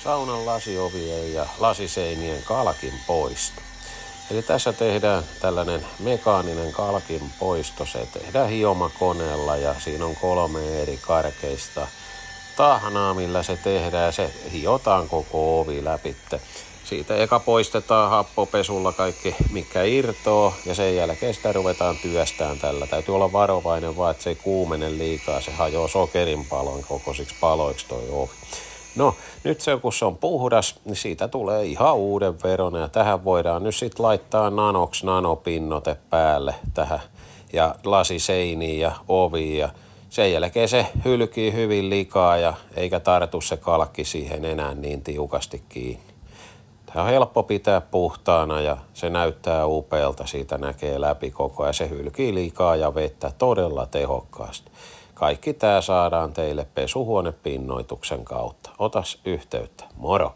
saunan lasiovien ja lasiseinien kalkin poisto. Eli tässä tehdään tällainen mekaaninen kalkin poisto. Se tehdään hiomakoneella ja siinä on 3 eri karkeista tahnaa, millä se tehdään. Se hiotaan koko ovi läpitte. Siitä eka poistetaan happopesulla kaikki, mikä irtoo, ja sen jälkeen sitä ruvetaan työstään tällä. Täytyy olla varovainen vaan, että se ei kuumene liikaa. Se hajoaa sokerin palon kokoisiksi paloiksi toi ovi. No, nyt se kun se on puhdas, niin siitä tulee ihan uuden veron. Ja tähän voidaan nyt sitten laittaa nanopinnote päälle tähän. Ja lasiseiniin ja oviin. Ja sen jälkeen se hylkii hyvin likaa ja eikä tartu se kalkki siihen enää niin tiukasti kiinni. Tämä on helppo pitää puhtaana ja se näyttää upealta, siitä näkee läpi koko ajan. Se hylkii likaa ja vettä todella tehokkaasti. Kaikki tämä saadaan teille pesuhuonepinnoituksen kautta. Otas yhteyttä. Moro!